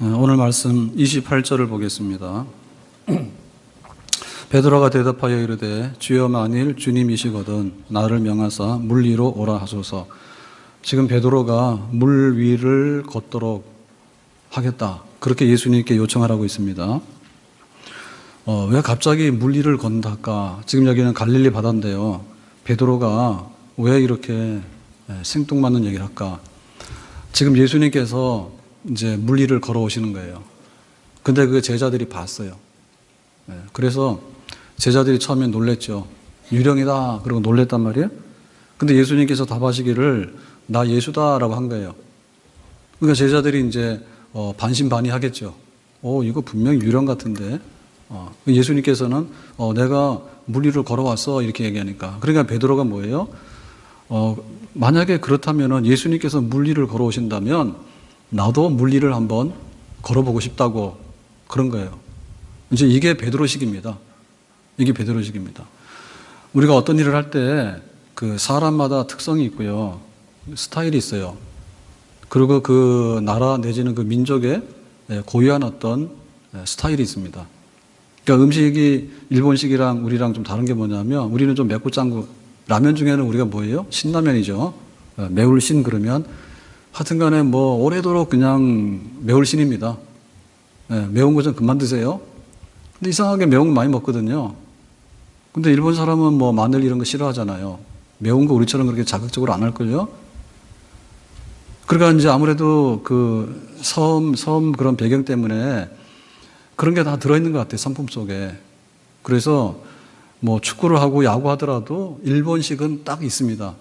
오늘 말씀 28절을 보겠습니다. 베드로가 대답하여 이르되 주여 만일 주님이시거든 나를 명하사 물 위로 오라 하소서. 지금 베드로가 물 위를 걷도록 하겠다, 그렇게 예수님께 요청하라고 있습니다. 왜 갑자기 물 위를 건다 할까? 지금 여기는 갈릴리 바다인데요, 베드로가 왜 이렇게 생뚱맞는 얘기를 할까? 지금 예수님께서 이제 물 위를 걸어오시는 거예요. 근데 그 제자들이 봤어요. 그래서 제자들이 처음에 놀랬죠. 유령이다 그러고 놀랬단 말이에요. 근데 예수님께서 답하시기를 나 예수다라고 한 거예요. 그러니까 제자들이 이제 반신반의 하겠죠. 이거 분명히 유령 같은데. 예수님께서는 내가 물 위를 걸어왔어 이렇게 얘기하니까. 그러니까 베드로가 뭐예요? 만약에 그렇다면 예수님께서 물 위를 걸어오신다면 나도 물 위를 한번 걸어보고 싶다고 그런 거예요. 이제 이게 베드로식입니다. 이게 베드로식입니다. 우리가 어떤 일을 할 때 그 사람마다 특성이 있고요, 스타일이 있어요. 그리고 그 나라 내지는 그 민족의 고유한 어떤 스타일이 있습니다. 그러니까 음식이 일본식이랑 우리랑 좀 다른 게 뭐냐면, 우리는 좀 맵고 짠 거, 라면 중에는 우리가 뭐예요? 신라면이죠. 매울 신 그러면 하여튼 간에 뭐 오래도록 그냥 매울 신입니다. 매운 거 좀 그만 드세요. 근데 이상하게 매운 거 많이 먹거든요. 근데 일본 사람은 뭐 마늘 이런 거 싫어하잖아요. 매운 거 우리처럼 그렇게 자극적으로 안 할걸요? 그러니까 이제 아무래도 그 섬 그런 배경 때문에 그런 게 다 들어있는 것 같아요, 상품 속에. 그래서 뭐 축구를 하고 야구하더라도 일본식은 딱 있습니다.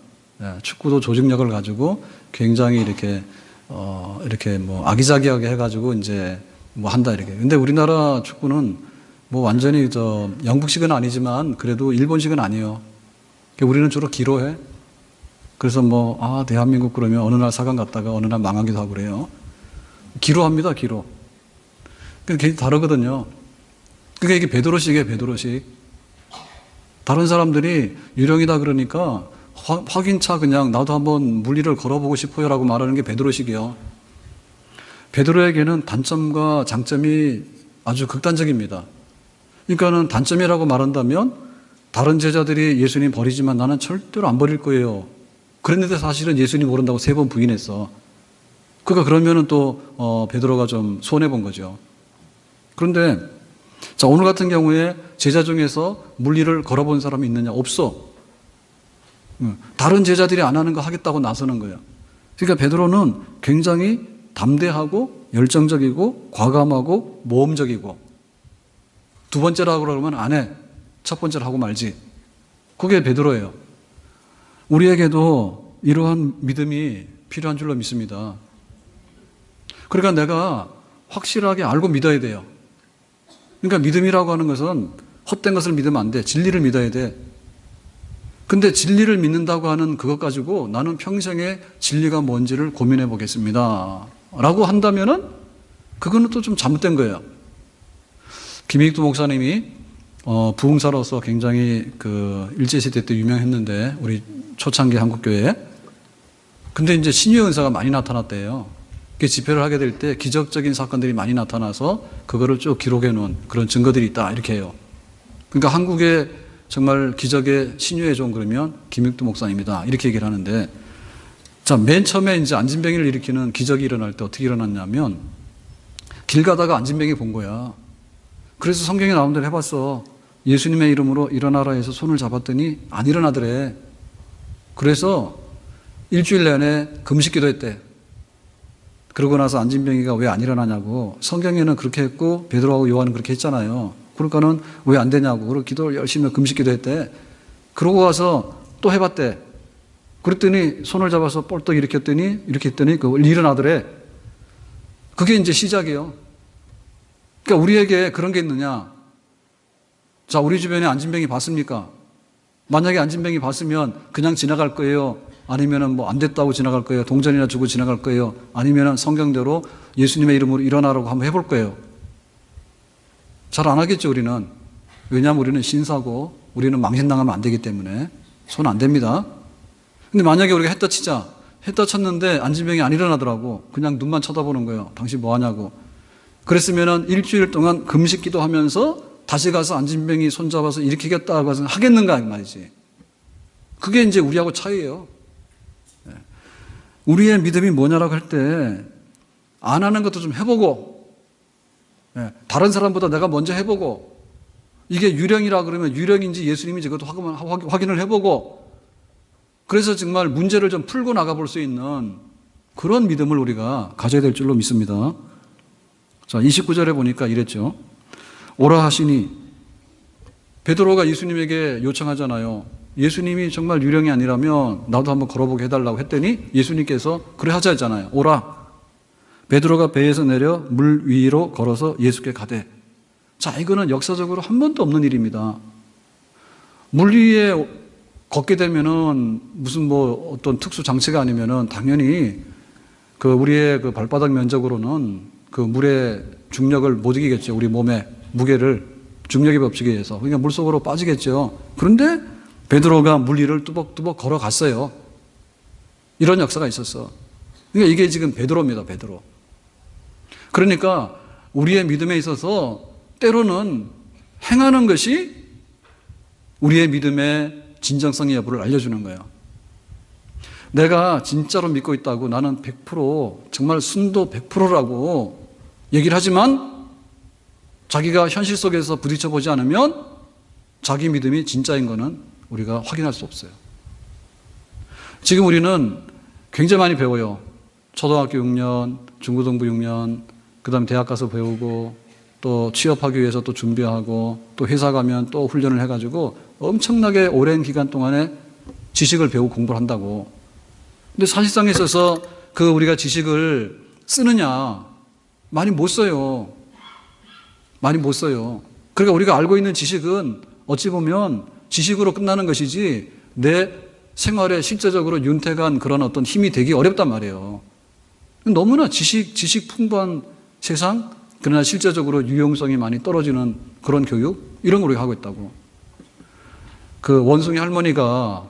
축구도 조직력을 가지고 굉장히 이렇게 뭐 아기자기하게 해가지고 이제 뭐 한다 이렇게. 근데 우리나라 축구는 뭐 완전히 영국식은 아니지만 그래도 일본식은 아니에요. 우리는 주로 기로 해. 그래서 대한민국 그러면 어느 날 4강 갔다가 어느 날 망하기도 하고 그래요. 기로 합니다, 기로. 그게 다르거든요. 그게 이게 베드로식이에요, 베드로식. 다른 사람들이 유령이다 그러니까 확인차 그냥 나도 한번 물 위를 걸어보고 싶어요 라고 말하는 게 베드로식이에요. 베드로에게는 단점과 장점이 아주 극단적입니다. 그러니까는 단점이라고 말한다면 다른 제자들이 예수님 버리지만 나는 절대로 안 버릴 거예요. 그랬는데 사실은 예수님 모른다고 3번 부인했어. 그러니까 그러면은 또 베드로가 좀 손해본 거죠. 그런데 자, 오늘 같은 경우에 제자 중에서 물 위를 걸어본 사람이 있느냐? 없어. 다른 제자들이 안 하는 거 하겠다고 나서는 거예요. 그러니까 베드로는 굉장히 담대하고 열정적이고 과감하고 모험적이고, 두 번째라고 그러면 안 해. 첫 번째로 하고 말지. 그게 베드로예요. 우리에게도 이러한 믿음이 필요한 줄로 믿습니다. 그러니까 내가 확실하게 알고 믿어야 돼요. 그러니까 믿음이라고 하는 것은 헛된 것을 믿으면 안 돼. 진리를 믿어야 돼. 근데 진리를 믿는다고 하는 그것 가지고 나는 평생에 진리가 뭔지를 고민해 보겠습니다 라고 한다면은 그거는 또 좀 잘못된 거예요. 김익두 목사님이 부흥사로서 굉장히 그 일제시대 때 유명했는데, 우리 초창기 한국교회에. 근데 이제 신유의 은사가 많이 나타났대요. 집회를 하게 될 때 기적적인 사건들이 많이 나타나서 그거를 쭉 기록해 놓은 그런 증거들이 있다 이렇게 해요. 그러니까 한국의 정말 기적의 신유의 종 그러면 김익두 목사님이다 이렇게 얘기를 하는데, 자, 맨 처음에 이제 안진뱅이를 일으키는 기적이 일어날 때 어떻게 일어났냐면, 길 가다가 안진뱅이 본 거야. 그래서 성경에 나온 대로 해봤어. 예수님의 이름으로 일어나라 해서 손을 잡았더니 안 일어나더래. 그래서 일주일 내내 금식기도 했대. 그러고 나서 안진뱅이가 왜 안 일어나냐고, 성경에는 그렇게 했고 베드로하고 요한은 그렇게 했잖아요. 그러니까는 왜 안 되냐고. 그리고 기도를 열심히 금식기도 했대. 그러고 와서 또 해봤대. 그랬더니 손을 잡아서 뻘떡 일으켰더니 일어나더래. 그게 이제 시작이에요. 그러니까 우리에게 그런 게 있느냐? 자, 우리 주변에 안진뱅이 봤습니까? 만약에 안진뱅이 봤으면 그냥 지나갈 거예요? 아니면은 뭐 안 됐다고 지나갈 거예요? 동전이나 주고 지나갈 거예요? 아니면은 성경대로 예수님의 이름으로 일어나라고 한번 해볼 거예요? 잘 안 하겠죠, 우리는. 왜냐하면 우리는 신사고 우리는 망신당하면 안 되기 때문에 손 안 댑니다. 근데 만약에 우리가 했다 치자. 했다 쳤는데 안진뱅이 안 일어나더라고. 그냥 눈만 쳐다보는 거예요. 당신 뭐 하냐고. 그랬으면은 일주일 동안 금식 기도하면서 다시 가서 안진뱅이 손잡아서 일으키겠다고 해서 하겠는가 이 말이지. 그게 이제 우리하고 차이예요. 우리의 믿음이 뭐냐라고 할 때 안 하는 것도 좀 해보고, 다른 사람보다 내가 먼저 해보고, 이게 유령이라 그러면 유령인지 예수님인지 그것도 확인을 해보고, 그래서 정말 문제를 좀 풀고 나가볼 수 있는 그런 믿음을 우리가 가져야 될 줄로 믿습니다. 자, 29절에 보니까 이랬죠. 오라 하시니, 베드로가 예수님에게 요청하잖아요. 예수님이 정말 유령이 아니라면 나도 한번 걸어보게 해달라고 했더니 예수님께서 그래 하자 했잖아요. 오라. 베드로가 배에서 내려 물 위로 걸어서 예수께 가되. 자, 이거는 역사적으로 한 번도 없는 일입니다. 물 위에 걷게 되면은 무슨 뭐 어떤 특수 장치가 아니면은 당연히 그 우리의 그 발바닥 면적으로는 그 물의 중력을 못 이기겠죠. 우리 몸의 무게를 중력의 법칙에 의해서. 그러니까 물속으로 빠지겠죠. 그런데 베드로가 물 위를 뚜벅뚜벅 걸어갔어요. 이런 역사가 있었어. 그러니까 이게 지금 베드로입니다. 베드로. 그러니까 우리의 믿음에 있어서 때로는 행하는 것이 우리의 믿음의 진정성의 여부를 알려주는 거예요. 내가 진짜로 믿고 있다고 나는 100% 정말 순도 100%라고 얘기를 하지만 자기가 현실 속에서 부딪혀 보지 않으면 자기 믿음이 진짜인 거는 우리가 확인할 수 없어요. 지금 우리는 굉장히 많이 배워요. 초등학교 6년, 중고등부 6년, 그 다음에 대학 가서 배우고 또 취업하기 위해서 또 준비하고 또 회사 가면 또 훈련을 해가지고 엄청나게 오랜 기간 동안에 지식을 배우고 공부를 한다고. 근데 사실상에 있어서 그 우리가 지식을 쓰느냐? 많이 못 써요. 많이 못 써요. 그러니까 우리가 알고 있는 지식은 어찌 보면 지식으로 끝나는 것이지 내 생활에 실제적으로 윤택한 그런 어떤 힘이 되기 어렵단 말이에요. 너무나 지식 풍부한 세상, 그러나 실제적으로 유용성이 많이 떨어지는 그런 교육, 이런 걸 우리가 하고 있다고. 그 원숭이 할머니가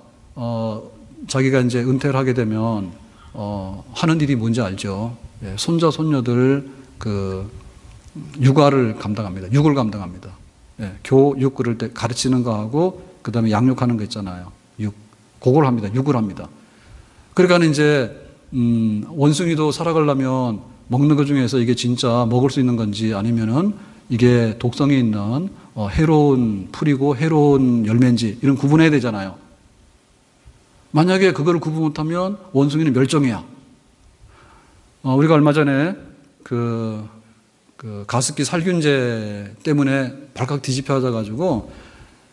자기가 이제 은퇴를 하게 되면 하는 일이 뭔지 알죠? 예, 손자 손녀들 그 육아를 감당합니다. 육을 감당합니다. 예, 교육 그럴 때 가르치는 거 하고 그 다음에 양육하는 거 있잖아요. 그걸 합니다. 육을 합니다. 그러니까 이제 원숭이도 살아가려면 먹는 것 중에서 이게 진짜 먹을 수 있는 건지 아니면은 이게 독성이 있는 해로운 풀이고 해로운 열매인지 이런 구분해야 되잖아요. 만약에 그걸 구분 못하면 원숭이는 멸종이야. 우리가 얼마 전에 그 가습기 살균제 때문에 발칵 뒤집혀 가지고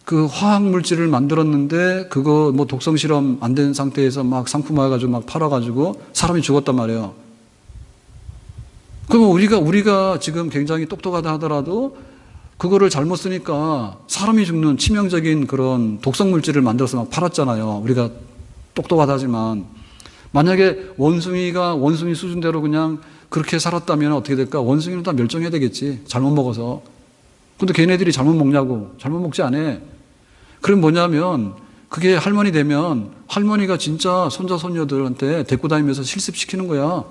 그 화학 물질을 만들었는데 그거 뭐 독성 실험 안 된 상태에서 막 상품화 가지고 막 팔아 가지고 사람이 죽었단 말이에요. 그러면 우리가 지금 굉장히 똑똑하다 하더라도 그거를 잘못 쓰니까 사람이 죽는 치명적인 그런 독성 물질을 만들어서 막 팔았잖아요. 우리가 똑똑하다 하지만 만약에 원숭이가 원숭이 수준대로 그냥 그렇게 살았다면 어떻게 될까? 원숭이는 다 멸종해야 되겠지. 잘못 먹어서. 근데 걔네들이 잘못 먹냐고. 잘못 먹지 않아. 그럼 뭐냐면 그게 할머니 되면 할머니가 진짜 손자 손녀들한테 데리고 다니면서 실습시키는 거야.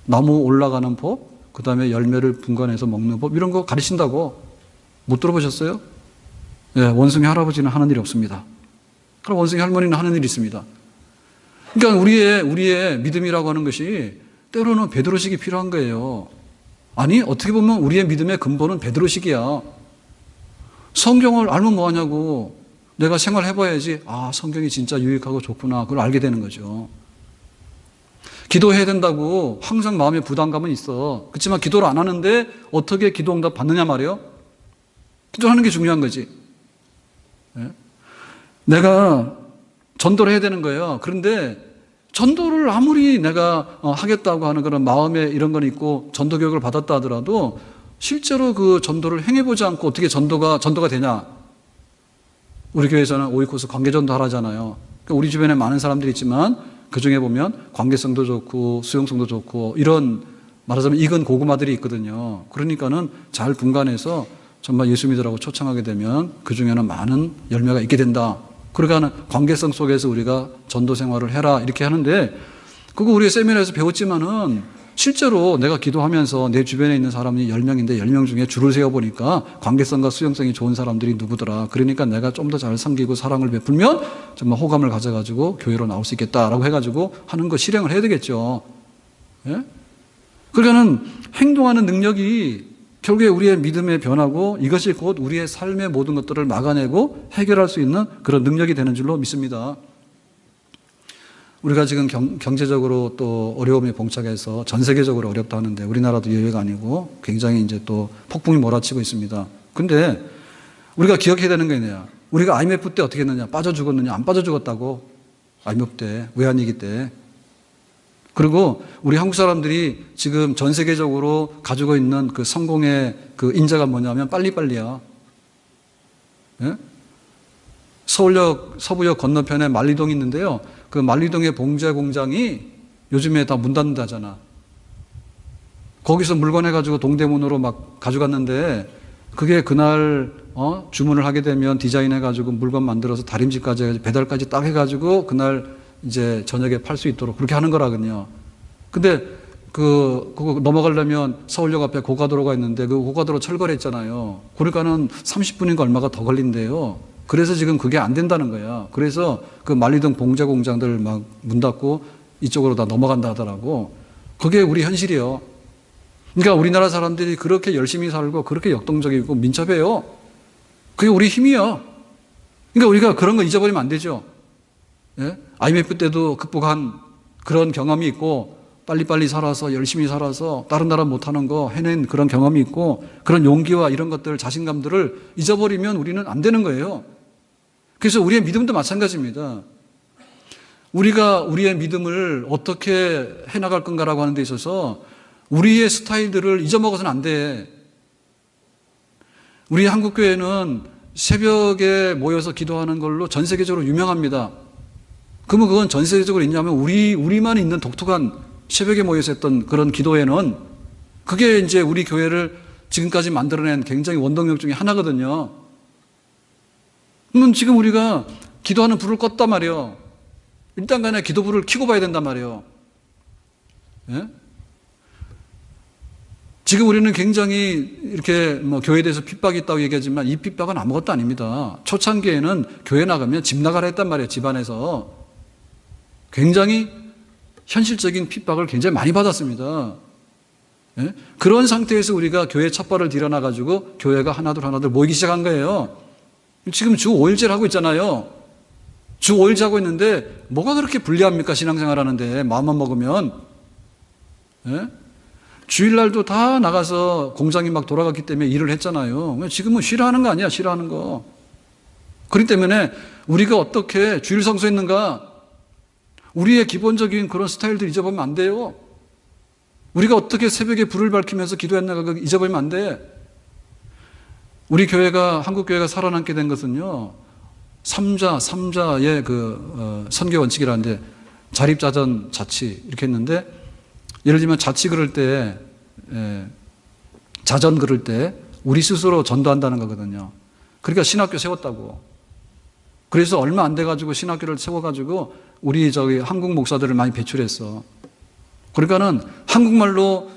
나무 올라가는 법, 그 다음에 열매를 분간해서 먹는 법, 이런 거 가르친다고. 못 들어보셨어요? 네, 원숭이 할아버지는 하는 일이 없습니다. 그럼 원숭이 할머니는 하는 일이 있습니다. 그러니까 우리의 믿음이라고 하는 것이 때로는 베드로식이 필요한 거예요. 아니, 어떻게 보면 우리의 믿음의 근본은 베드로식이야. 성경을 알면 뭐하냐고. 내가 생활해봐야지. 아, 성경이 진짜 유익하고 좋구나. 그걸 알게 되는 거죠. 기도해야 된다고 항상 마음에 부담감은 있어. 그렇지만 기도를 안 하는데 어떻게 기도 응답 받느냐 말이에요. 기도하는 게 중요한 거지. 네? 내가 전도를 해야 되는 거예요. 그런데 전도를 아무리 내가 하겠다고 하는 그런 마음에 이런 건 있고 전도 교육을 받았다 하더라도 실제로 그 전도를 행해보지 않고 어떻게 전도가 되냐. 우리 교회에서는 오이코스 관계전도 하라잖아요. 그러니까 우리 주변에 많은 사람들이 있지만 그 중에 보면 관계성도 좋고 수용성도 좋고 이런 말하자면 익은 고구마들이 있거든요. 그러니까는 잘 분간해서 정말 예수 믿으라고 초청하게 되면 그 중에는 많은 열매가 있게 된다. 그러니까 관계성 속에서 우리가 전도 생활을 해라 이렇게 하는데 그거 우리 세미나에서 배웠지만은 실제로 내가 기도하면서 내 주변에 있는 사람이 10명인데 10명 중에 줄을 세어보니까 관계성과 수용성이 좋은 사람들이 누구더라. 그러니까 내가 좀 더 잘 섬기고 사랑을 베풀면 정말 호감을 가져가지고 교회로 나올 수 있겠다라고 해가지고 하는 거 실행을 해야 되겠죠. 예? 그러니까는 행동하는 능력이 결국에 우리의 믿음의 변화고 이것이 곧 우리의 삶의 모든 것들을 막아내고 해결할 수 있는 그런 능력이 되는 줄로 믿습니다. 우리가 지금 경제적으로 또 어려움에 봉착해서 전 세계적으로 어렵다 하는데 우리나라도 예외가 아니고 굉장히 이제 또 폭풍이 몰아치고 있습니다. 근데 우리가 기억해야 되는 게 있냐. 우리가 IMF 때 어떻게 했느냐. 빠져 죽었느냐. 안 빠져 죽었다고. IMF 때. 외환위기 때. 그리고 우리 한국 사람들이 지금 전 세계적으로 가지고 있는 그 성공의 그 인자가 뭐냐면 빨리빨리야. 예? 서울역, 서부역 건너편에 만리동이 있는데요. 그 만리동의 봉제 공장이 요즘에 다 문 닫는다잖아. 거기서 물건 해가지고 동대문으로 막 가져갔는데 그게 그날 주문을 하게 되면 디자인해가지고 물건 만들어서 다림질까지 해가지고 배달까지 딱 해가지고 그날 이제 저녁에 팔 수 있도록 그렇게 하는 거라거든요. 근데 그거 넘어가려면 서울역 앞에 고가도로가 있는데 그 고가도로 철거를 했잖아요. 그러니까는 30분인가 얼마가 더 걸린대요. 그래서 지금 그게 안 된다는 거야. 그래서 그 만리동 봉제 공장들 막 문 닫고 이쪽으로 다 넘어간다 하더라고. 그게 우리 현실이에요. 그러니까 우리나라 사람들이 그렇게 열심히 살고 그렇게 역동적이고 민첩해요. 그게 우리 힘이야. 그러니까 우리가 그런 거 잊어버리면 안 되죠. 예? IMF 때도 극복한 그런 경험이 있고 빨리빨리 살아서 열심히 살아서 다른 나라 못하는 거 해낸 그런 경험이 있고 그런 용기와 이런 것들 자신감들을 잊어버리면 우리는 안 되는 거예요. 그래서 우리의 믿음도 마찬가지입니다. 우리가 우리의 믿음을 어떻게 해나갈 건가라고 하는 데 있어서 우리의 스타일들을 잊어먹어서는 안 돼. 우리 한국교회는 새벽에 모여서 기도하는 걸로 전 세계적으로 유명합니다. 그러면 그건 전 세계적으로 있냐면 우리만 있는 독특한 새벽에 모여서 했던 그런 기도회는 그게 이제 우리 교회를 지금까지 만들어낸 굉장히 원동력 중에 하나거든요. 그러면 지금 우리가 기도하는 불을 껐단 말이에요. 일단 간에 기도불을 켜고 봐야 된단 말이에요. 예? 지금 우리는 굉장히 이렇게 뭐 교회에 대해서 핍박이 있다고 얘기하지만 이 핍박은 아무것도 아닙니다. 초창기에는 교회 나가면 집 나가라 했단 말이에요. 집안에서. 굉장히 현실적인 핍박을 굉장히 많이 받았습니다. 예? 그런 상태에서 우리가 교회 첫 발을 들여놔가지고 교회가 하나둘 모이기 시작한 거예요. 지금 주 5일제를 하고 있잖아요. 주 5일제 하고 있는데 뭐가 그렇게 불리합니까? 신앙생활 하는데 마음만 먹으면. 예? 주일날도 다 나가서 공장이 막 돌아갔기 때문에 일을 했잖아요. 지금은 쉬라 하는 거 아니야, 쉬라 하는 거. 그렇기 때문에 우리가 어떻게 주일 성수했는가? 우리의 기본적인 그런 스타일들 잊어버리면 안 돼요. 우리가 어떻게 새벽에 불을 밝히면서 기도했는가 잊어버리면 안 돼. 우리 교회가, 한국교회가 살아남게 된 것은요, 삼자의 선교 원칙이라는데 자립자전 자치 이렇게 했는데 예를 들면 자치 그럴 때, 자전 그럴 때 우리 스스로 전도한다는 거거든요. 그러니까 신학교 세웠다고. 그래서 얼마 안 돼가지고 신학교를 세워가지고 우리 한국 목사들을 많이 배출했어. 그러니까는 한국말로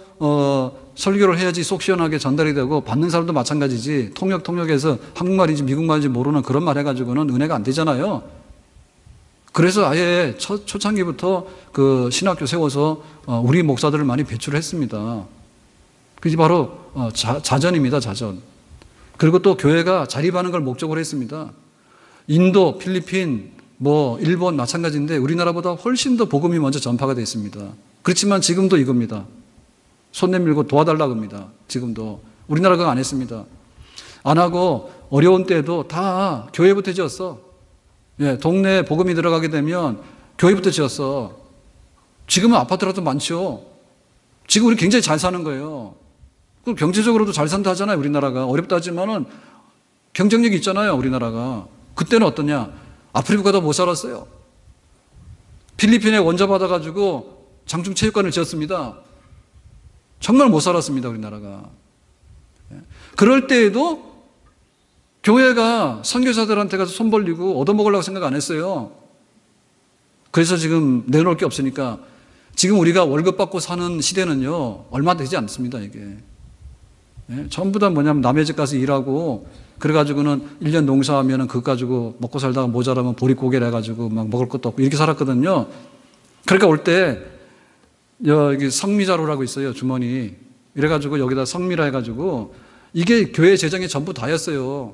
설교를 해야지 속 시원하게 전달이 되고 받는 사람도 마찬가지지. 통역해서 한국말인지 미국말인지 모르는 그런 말 해가지고는 은혜가 안 되잖아요. 그래서 아예 초창기부터 그 신학교 세워서 우리 목사들을 많이 배출을 했습니다. 그게 바로 자전입니다, 자전. 그리고 또 교회가 자립하는 걸 목적으로 했습니다. 인도, 필리핀, 일본 마찬가지인데 우리나라보다 훨씬 더 복음이 먼저 전파가 되어 있습니다. 그렇지만 지금도 이겁니다. 손 내밀고 도와달라고 합니다. 지금도. 우리나라가 안 했습니다. 안 하고 어려운 때도 다 교회부터 지었어. 예, 동네에 복음이 들어가게 되면 교회부터 지었어. 지금은 아파트라도 많죠. 지금 우리 굉장히 잘 사는 거예요. 경제적으로도 잘 산다 하잖아요, 우리나라가. 어렵다 하지만은 경쟁력이 있잖아요, 우리나라가. 그때는 어떠냐? 아프리카도 못 살았어요. 필리핀에 원자 받아가지고 장충체육관을 지었습니다. 정말 못 살았습니다, 우리나라가. 그럴 때에도 교회가 선교사들한테 가서 손 벌리고 얻어먹으려고 생각 안 했어요. 그래서 지금 내놓을 게 없으니까 지금 우리가 월급 받고 사는 시대는요, 얼마 되지 않습니다, 이게. 예? 전부 다 뭐냐면 남의 집 가서 일하고, 그래가지고는 1년 농사하면은 그거 가지고 먹고 살다가 모자라면 보릿고개를 해가지고 막 먹을 것도 없고 이렇게 살았거든요. 그러니까 올 때, 여기 성미자루라고 있어요, 주머니. 이래가지고 여기다 성미라 해가지고 이게 교회 재정의 전부 다였어요.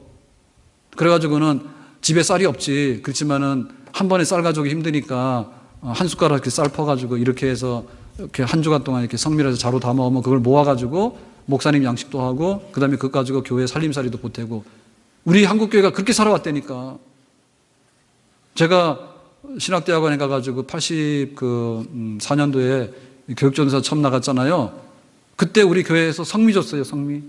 그래가지고는 집에 쌀이 없지. 그렇지만은 한 번에 쌀 가져오기 힘드니까 한 숟가락 이렇게 쌀 퍼가지고 이렇게 해서 이렇게 한 주간 동안 이렇게 성밀해서 자루 담아오면 그걸 모아가지고 목사님 양식도 하고 그 다음에 그거 가지고 교회 살림살이도 보태고 우리 한국교회가 그렇게 살아왔다니까. 제가 신학대학원에 가가지고 84년도에 교육전사 처음 나갔잖아요. 그때 우리 교회에서 성미 줬어요, 성미.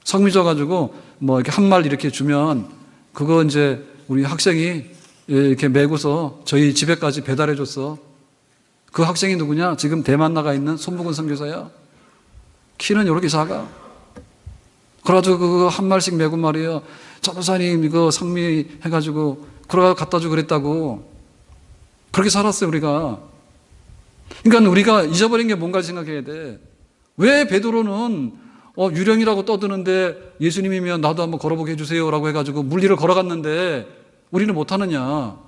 성미 줘가지고 뭐 이렇게 한 말 이렇게 주면 그거 이제 우리 학생이 이렇게 메고서 저희 집에까지 배달해 줬어. 그 학생이 누구냐? 지금 대만 나가 있는 손목은 선교사야. 키는 이렇게 작아. 그래가지고 그거 한 말씩 메고 말이에요. 전도사님 이거 성미 해가지고 그러가 갖다 주고 그랬다고. 그렇게 살았어요, 우리가. 그러니까 우리가 잊어버린 게 뭔가 생각해야 돼. 왜 베드로는 유령이라고 떠드는데 예수님이면 나도 한번 걸어보게 해주세요라고 해가지고 물리를 걸어갔는데 우리는 못하느냐.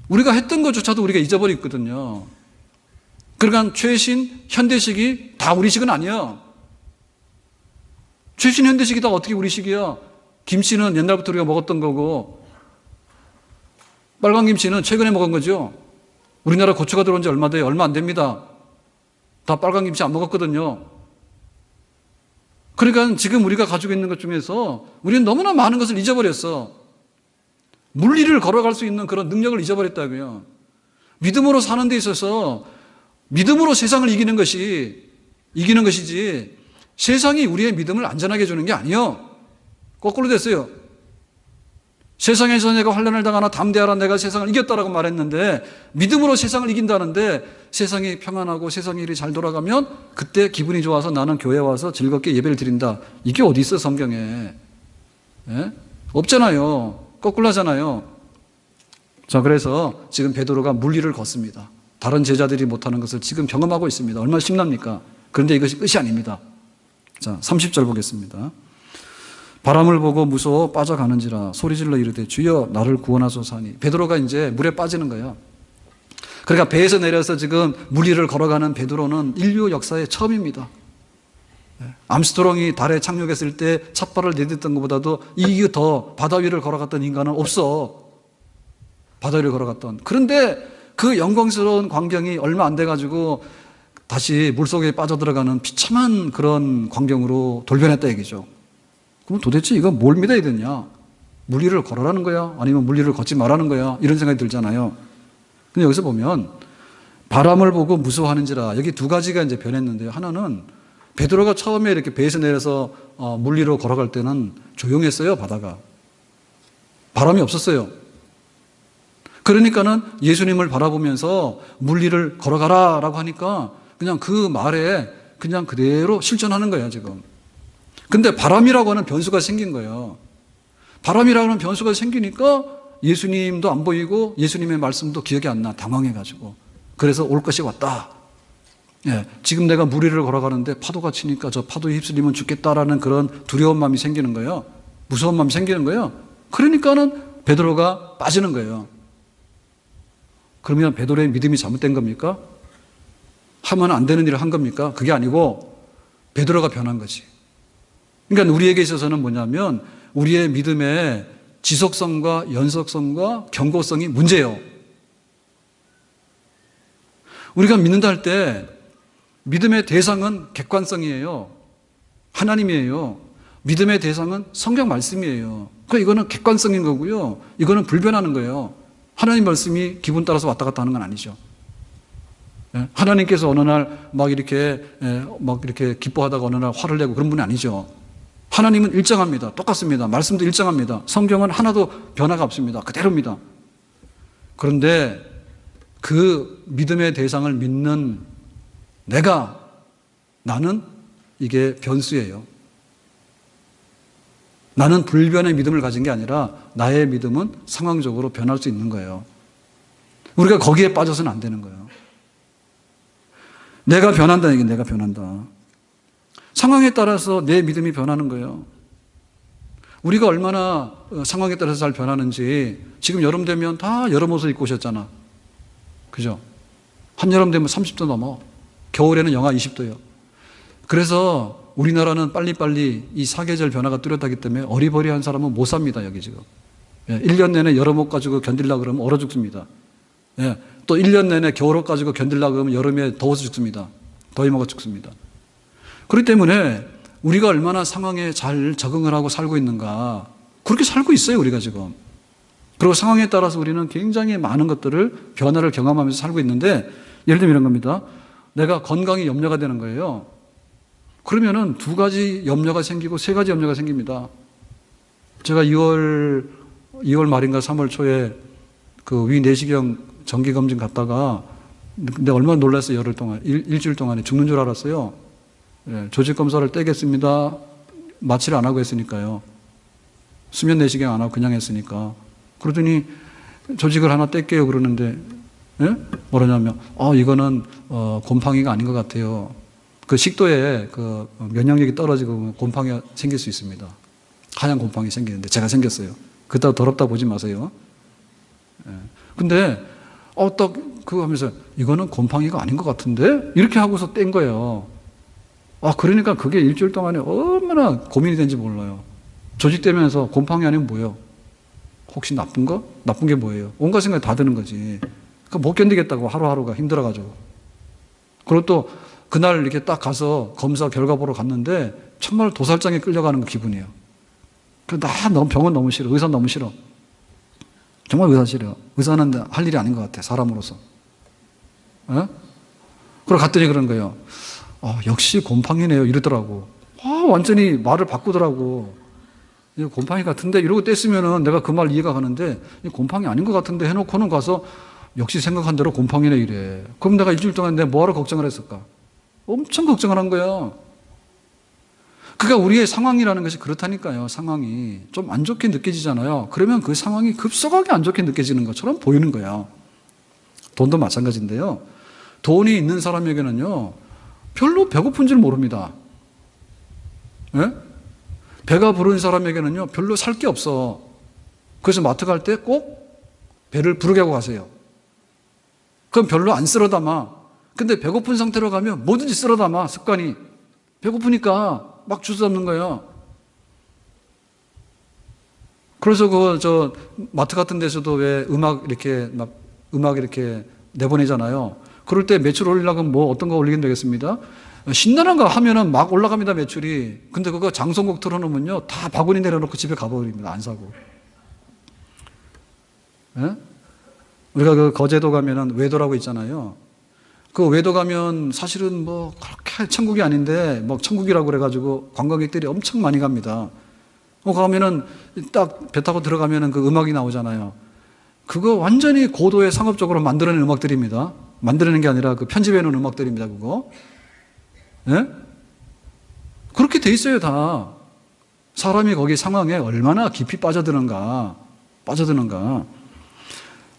우리가 했던 것조차도 우리가 잊어버렸거든요. 그러니까 최신, 현대식이 다 우리식은 아니야. 최신, 현대식이 다 어떻게 우리식이야. 김치는 옛날부터 우리가 먹었던 거고 빨간 김치는 최근에 먹은 거죠. 우리나라 고추가 들어온 지 얼마 돼요? 얼마 안 됩니다. 다 빨간 김치 안 먹었거든요. 그러니까 지금 우리가 가지고 있는 것 중에서 우리는 너무나 많은 것을 잊어버렸어. 물리를 걸어갈 수 있는 그런 능력을 잊어버렸다고요. 믿음으로 사는 데 있어서 믿음으로 세상을 이기는 것이지 세상이 우리의 믿음을 안전하게 해주는 게 아니에요. 거꾸로 됐어요. 세상에서 내가 환난을 당하나 담대하라 내가 세상을 이겼다라고 말했는데 믿음으로 세상을 이긴다는데 세상이 평안하고 세상 일이 잘 돌아가면 그때 기분이 좋아서 나는 교회에 와서 즐겁게 예배를 드린다. 이게 어디 있어 성경에. 예? 없잖아요. 거꾸로 하잖아요. 자, 그래서 지금 베드로가 물리를 걷습니다. 다른 제자들이 못하는 것을 지금 경험하고 있습니다. 얼마나 심납니까? 그런데 이것이 끝이 아닙니다. 자, 30절 보겠습니다. 바람을 보고 무서워 빠져가는지라 소리질러 이르되 주여 나를 구원하소서 하니. 베드로가 이제 물에 빠지는 거예요. 그러니까 배에서 내려서 지금 물 위를 걸어가는 베드로는 인류 역사의 처음입니다. 암스트롱이 달에 착륙했을 때 첫발을 내딛던 것보다도 이게 더 바다 위를 걸어갔던 인간은 없어. 바다 위를 걸어갔던. 그런데 그 영광스러운 광경이 얼마 안 돼가지고 다시 물속에 빠져들어가는 비참한 그런 광경으로 돌변했다 얘기죠. 그럼 도대체 이거 뭘 믿어야 되냐? 물리를 걸어라는 거야? 아니면 물리를 걷지 말라는 거야? 이런 생각이 들잖아요. 근데 여기서 보면 바람을 보고 무서워하는지라 여기 두 가지가 이제 변했는데요. 하나는 베드로가 처음에 이렇게 배에서 내려서 물리로 걸어갈 때는 조용했어요, 바다가. 바람이 없었어요. 그러니까는 예수님을 바라보면서 물리를 걸어가라 라고 하니까 그냥 그 말에 그냥 그대로 실천하는 거예요, 지금. 근데 바람이라고 하는 변수가 생긴 거예요. 바람이라고 하는 변수가 생기니까 예수님도 안 보이고 예수님의 말씀도 기억이 안 나. 당황해가지고. 그래서 올 것이 왔다. 예, 지금 내가 물 위를 걸어가는데 파도가 치니까 저 파도에 휩쓸리면 죽겠다라는 그런 두려운 마음이 생기는 거예요. 무서운 마음이 생기는 거예요. 그러니까는 베드로가 빠지는 거예요. 그러면 베드로의 믿음이 잘못된 겁니까? 하면 안 되는 일을 한 겁니까? 그게 아니고 베드로가 변한 거지. 그러니까 우리에게 있어서는 뭐냐면 우리의 믿음의 지속성과 연속성과 견고성이 문제예요. 우리가 믿는다 할 때 믿음의 대상은 객관성이에요. 하나님이에요. 믿음의 대상은 성경 말씀이에요. 그러니까 이거는 객관성인 거고요. 이거는 불변하는 거예요. 하나님 말씀이 기분 따라서 왔다 갔다 하는 건 아니죠. 하나님께서 어느 날 막 이렇게 기뻐하다가 어느 날 화를 내고 그런 분이 아니죠. 하나님은 일정합니다. 똑같습니다. 말씀도 일정합니다. 성경은 하나도 변화가 없습니다. 그대로입니다. 그런데 그 믿음의 대상을 믿는 나는 이게 변수예요. 나는 불변의 믿음을 가진 게 아니라 나의 믿음은 상황적으로 변할 수 있는 거예요. 우리가 거기에 빠져서는 안 되는 거예요. 내가 변한다, 이게 내가 변한다. 상황에 따라서 내 믿음이 변하는 거예요. 우리가 얼마나 상황에 따라서 잘 변하는지 지금 여름 되면 다 여름 옷을 입고 오셨잖아. 그죠? 한여름 되면 30도 넘어. 겨울에는 영하 20도예요. 그래서 우리나라는 빨리빨리 이 사계절 변화가 뚜렷하기 때문에 어리버리한 사람은 못 삽니다, 여기 지금. 1년 내내 여름 옷 가지고 견딜라 그러면 얼어 죽습니다. 또 1년 내내 겨울 옷 가지고 견딜라 그러면 여름에 더워서 죽습니다. 더위 먹어 죽습니다. 그렇기 때문에 우리가 얼마나 상황에 잘 적응을 하고 살고 있는가, 그렇게 살고 있어요, 우리가 지금. 그리고 상황에 따라서 우리는 굉장히 많은 것들을, 변화를 경험하면서 살고 있는데, 예를 들면 이런 겁니다. 내가 건강이 염려가 되는 거예요. 그러면은 2가지 염려가 생기고 3가지 염려가 생깁니다. 제가 2월 말인가 3월 초에 그 위 내시경 정기검진 갔다가, 근데 얼마나 놀랐어요, 열흘 동안. 일주일 동안에 죽는 줄 알았어요. 조직검사를 떼겠습니다. 마취를 안 하고 했으니까요. 수면 내시경 안 하고 그냥 했으니까. 그러더니 조직을 하나 뗄게요 그러는데, 뭐라냐면, 이거는 곰팡이가 아닌 것 같아요. 그 식도에 그 면역력이 떨어지고 곰팡이가 생길 수 있습니다. 하얀 곰팡이 생기는데 제가 생겼어요. 그렇다고 더럽다 보지 마세요. 근데 딱 그거 하면서 이거는 곰팡이가 아닌 것 같은데? 이렇게 하고서 뗀 거예요. 그러니까 그게 일주일 동안에 얼마나 고민이 된지 몰라요. 조직되면서 곰팡이 아니면 뭐예요? 혹시 나쁜 거? 나쁜 게 뭐예요? 온갖 생각이 다 드는 거지. 그러니까 못 견디겠다고 하루하루가 힘들어가지고. 그리고 또 그날 이렇게 딱 가서 검사 결과 보러 갔는데 정말 도살장에 끌려가는 그 기분이에요. 너무 병원 너무 싫어. 의사 너무 싫어. 정말 의사 싫어. 의사는 할 일이 아닌 것 같아, 사람으로서. 그러고 갔더니 그런 거예요. 역시 곰팡이네요. 이러더라고. 완전히 말을 바꾸더라고. 이거 곰팡이 같은데? 이러고 뗐으면은 내가 그 말 이해가 가는데, 곰팡이 아닌 것 같은데 해놓고는 가서 역시 생각한 대로 곰팡이네 이래. 그럼 내가 일주일 동안 내가 뭐하러 걱정을 했을까? 엄청 걱정을 한 거야. 그러니까 우리의 상황이라는 것이 그렇다니까요. 상황이 좀 안 좋게 느껴지잖아요. 그러면 그 상황이 급속하게 안 좋게 느껴지는 것처럼 보이는 거야. 돈도 마찬가지인데요. 돈이 있는 사람에게는요, 별로 배고픈 줄 모릅니다. 배가 부른 사람에게는요, 별로 살 게 없어. 그래서 마트 갈 때 꼭 배를 부르게 하고 가세요. 그럼 별로 안 쓸어 담아. 근데 배고픈 상태로 가면 뭐든지 쓸어 담아, 습관이. 배고프니까 막 주워 담는 거예요. 그래서 마트 같은 데서도 왜 음악 이렇게 내보내잖아요. 그럴 때 매출 올리려고 뭐 어떤 거 올리긴 되겠습니다. 신나는 거 하면은 막 올라갑니다, 매출이. 근데 그거 장성곡 틀어놓으면요, 다 바구니 내려놓고 집에 가버립니다. 안 사고. 우리가 그 거제도 가면은 외도라고 있잖아요. 그 외도 가면 사실은 뭐 그렇게 천국이 아닌데 뭐 천국이라고 그래가지고 관광객들이 엄청 많이 갑니다. 가면은 딱 배 타고 들어가면은 그 음악이 나오잖아요. 그거 완전히 고도의 상업적으로 만들어낸 음악들입니다. 만들어낸 게 아니라 그 편집해 놓은 음악들입니다, 그거. 그렇게 돼 있어요, 다. 사람이 거기 상황에 얼마나 깊이 빠져드는가.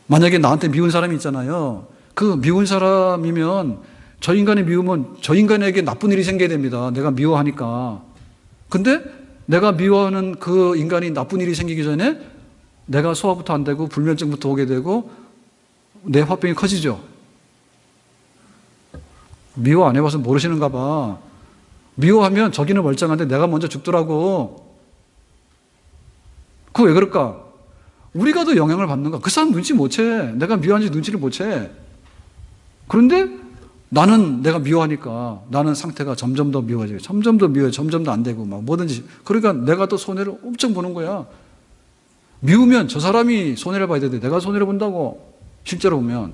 만약에 나한테 미운 사람이 있잖아요. 그 미운 사람이면 저 인간이 미우면 저 인간에게 나쁜 일이 생겨야 됩니다. 내가 미워하니까. 근데 내가 미워하는 그 인간이 나쁜 일이 생기기 전에 내가 소화부터 안 되고 불면증부터 오게 되고 내 화병이 커지죠. 미워 안 해봐서 모르시는가 봐. 미워하면 저기는 멀쩡한데 내가 먼저 죽더라고. 그거 왜 그럴까? 우리가 더 영향을 받는가? 그 사람 눈치 못 채. 내가 미워하는지 눈치를 못 채. 그런데 나는 내가 미워하니까 나는 상태가 점점 더 미워져요. 점점 더 미워요. 점점 더 안 되고 막 뭐든지. 그러니까 내가 또 손해를 엄청 보는 거야. 미우면 저 사람이 손해를 봐야 되는데 내가 손해를 본다고. 실제로 보면.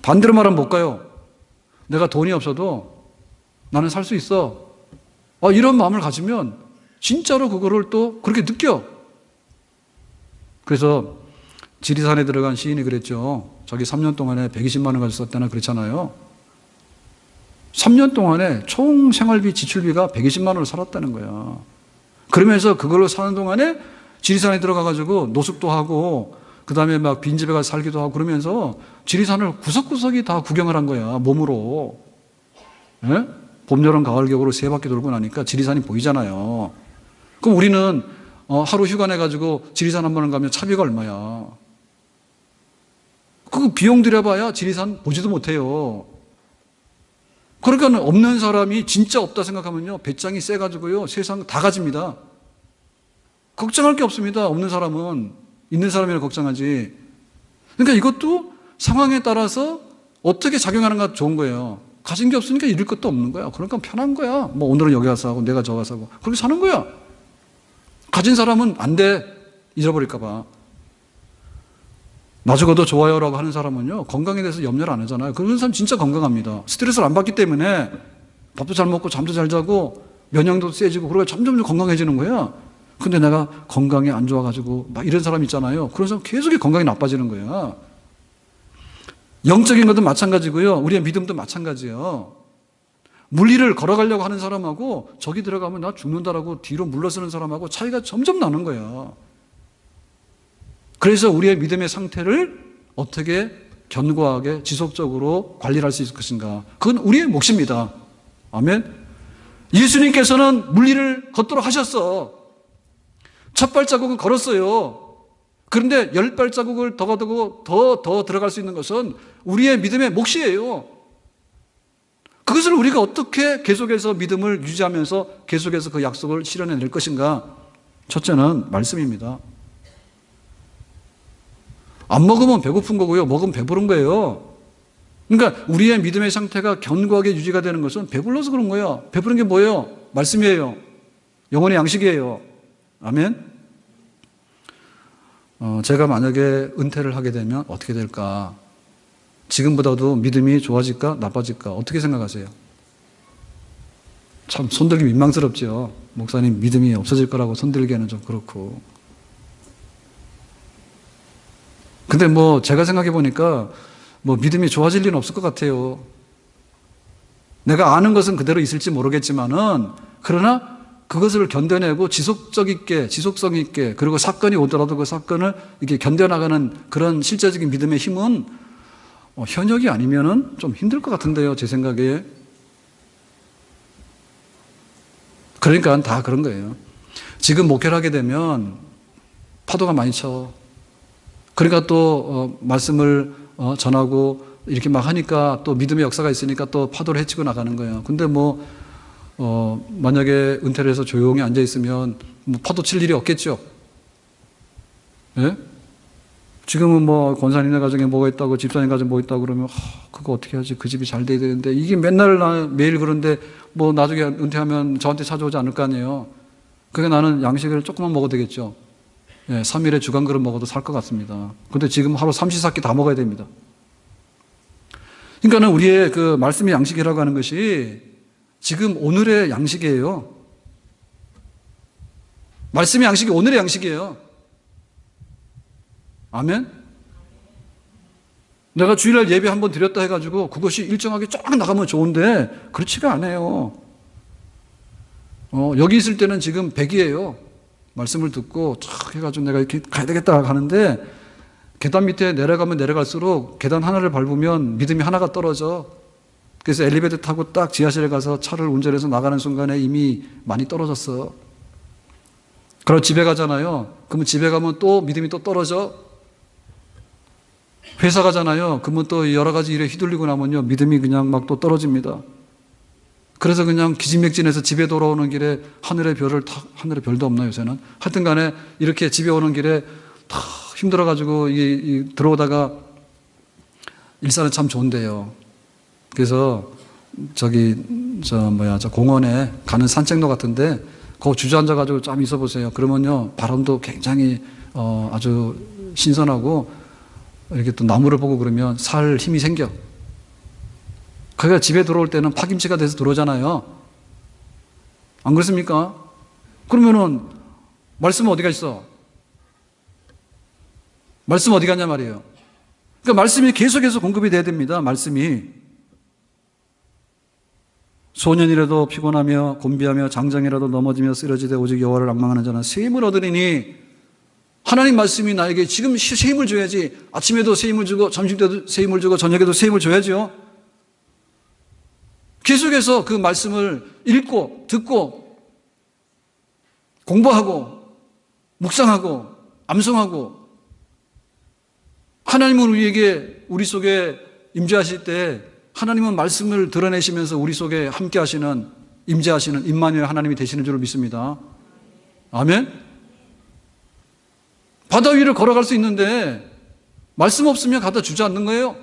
반대로 말하면 못 가요. 내가 돈이 없어도 나는 살 수 있어. 이런 마음을 가지면 진짜로 그거를 또 그렇게 느껴. 그래서 지리산에 들어간 시인이 그랬죠. 자기 3년 동안에 120만 원 가지고 썼다나 그렇잖아요. 3년 동안에 총 생활비 지출비가 120만 원을 살았다는 거야. 그러면서 그걸로 사는 동안에 지리산에 들어가가지고 노숙도 하고 그 다음에 막 빈집에 가서 살기도 하고 그러면서 지리산을 구석구석이 다 구경을 한 거야, 몸으로. 예? 봄, 여름, 가을, 겨울을 세 바퀴 돌고 나니까 지리산이 보이잖아요. 그럼 우리는 하루 휴가 내가지고 지리산 한 번을 가면 차비가 얼마야? 그 비용 들여봐야 지리산 보지도 못해요. 그러니까 없는 사람이 진짜 없다 생각하면요, 배짱이 세가지고요, 세상 다 가집니다. 걱정할 게 없습니다. 없는 사람은. 있는 사람이라 걱정하지. 그러니까 이것도 상황에 따라서 어떻게 작용하는가 좋은 거예요. 가진 게 없으니까 잃을 것도 없는 거야. 그러니까 편한 거야. 뭐 오늘은 여기 가서 하고 내가 저기 가서 하고 그렇게 사는 거야. 가진 사람은 안 돼. 잃어버릴까 봐. 나 죽어도 좋아요라고 하는 사람은요, 건강에 대해서 염려를 안 하잖아요. 그런 사람 진짜 건강합니다. 스트레스를 안 받기 때문에 밥도 잘 먹고 잠도 잘 자고 면역도 세지고 그러고 점점 건강해지는 거야. 근데 내가 건강이 안 좋아가지고 막 이런 사람 있잖아요. 그런 사람 계속 건강이 나빠지는 거야. 영적인 것도 마찬가지고요. 우리의 믿음도 마찬가지예요. 물리를 걸어가려고 하는 사람하고 저기 들어가면 나 죽는다라고 뒤로 물러서는 사람하고 차이가 점점 나는 거예요. 그래서 우리의 믿음의 상태를 어떻게 견고하게 지속적으로 관리할 수 있을 것인가. 그건 우리의 몫입니다. 아멘. 예수님께서는 물리를 걷도록 하셨어. 첫 발자국은 걸었어요. 그런데 10발자국을 더 걷고 더 들어갈 수 있는 것은 우리의 믿음의 몫이에요. 그것을 우리가 어떻게 계속해서 믿음을 유지하면서 계속해서 그 약속을 실현해낼 것인가. 첫째는 말씀입니다. 안 먹으면 배고픈 거고요. 먹으면 배부른 거예요. 그러니까 우리의 믿음의 상태가 견고하게 유지가 되는 것은 배불러서 그런 거예요. 배부른 게 뭐예요? 말씀이에요. 영혼의 양식이에요. 아멘. 제가 만약에 은퇴를 하게 되면 어떻게 될까? 지금보다도 믿음이 좋아질까? 나빠질까? 어떻게 생각하세요? 참 손들기 민망스럽죠. 목사님 믿음이 없어질 거라고 손들기에는 좀 그렇고. 근데 제가 생각해 보니까 믿음이 좋아질 리는 없을 것 같아요. 내가 아는 것은 그대로 있을지 모르겠지만은, 그러나 그것을 견뎌내고 지속성 있게, 그리고 사건이 오더라도 그 사건을 이렇게 견뎌나가는 그런 실제적인 믿음의 힘은 현역이 아니면은 좀 힘들 것 같은데요, 제 생각에. 그러니까 다 그런 거예요. 지금 목회를 하게 되면 파도가 많이 쳐. 그러니까 또 말씀을 전하고 이렇게 막 하니까 또 믿음의 역사가 있으니까 또 파도를 헤치고 나가는 거예요. 근데 만약에 은퇴를 해서 조용히 앉아 있으면 파도 칠 일이 없겠죠. 예? 지금은 권사님네 가정에 뭐가 있다고, 집사님 가정에 뭐 있다고 그러면 그거 어떻게 하지? 그 집이 잘 돼야 되는데, 이게 매일 그런데 나중에 은퇴하면 저한테 찾아오지 않을 거 아니에요. 그러니까 나는 양식을 조금만 먹어도 되겠죠. 예, 3일에 주간 그릇 먹어도 살 것 같습니다. 근데 지금 하루 3시4끼 다 먹어야 됩니다. 그러니까는 우리의 그 말씀의 양식이라고 하는 것이 지금 오늘의 양식이에요. 말씀의 양식이 오늘의 양식이에요. 아멘? 내가 주일날 예배 한번 드렸다 해가지고 그것이 일정하게 쫙 나가면 좋은데 그렇지가 않아요. 여기 있을 때는 지금 100이에요. 말씀을 듣고 쫙 해가지고 내가 이렇게 가야 되겠다 하는데, 계단 밑에 내려가면 내려갈수록 계단 하나를 밟으면 믿음이 하나가 떨어져. 그래서 엘리베이터 타고 딱 지하실에 가서 차를 운전해서 나가는 순간에 이미 많이 떨어졌어. 그리고 집에 가잖아요. 그러면 집에 가면 또 믿음이 또 떨어져. 회사 가잖아요. 그러면 또 여러 가지 일에 휘둘리고 나면요, 믿음이 그냥 막 또 떨어집니다. 그래서 그냥 기진맥진해서 집에 돌아오는 길에 하늘의 별도 없나 요새는? 하여튼 간에 이렇게 집에 오는 길에 다 힘들어가지고 들어오다가 일산은 참 좋은데요. 그래서 저 공원에 가는 산책로 같은데 거기 주저앉아가지고 좀 있어 보세요. 그러면요, 바람도 굉장히 아주 신선하고, 이렇게 또 나무를 보고 그러면 살 힘이 생겨. 그가 집에 들어올 때는 파김치가 돼서 들어오잖아요. 안 그렇습니까? 그러면은 말씀은 어디가 있어? 말씀 어디 갔냐 말이에요. 그러니까 말씀이 계속해서 공급이 돼야 됩니다. 말씀이. 소년이라도 피곤하며 곤비하며 장정이라도 넘어지며 쓰러지되 오직 여호와를 앙망하는 자는 새 힘을 얻으리니, 하나님 말씀이 나에게 지금 새 힘을 줘야지. 아침에도 새 힘을 주고 점심 때도 새 힘을 주고 저녁에도 새 힘을 줘야죠. 계속해서 그 말씀을 읽고 듣고 공부하고 묵상하고 암송하고, 하나님은 우리 속에 임재하실 때 하나님은 말씀을 드러내시면서 우리 속에 함께 하시는, 임재하시는 임마누엘 하나님이 되시는 줄을 믿습니다. 아멘. 바다 위를 걸어갈 수 있는데 말씀 없으면 갖다 주지 않는 거예요.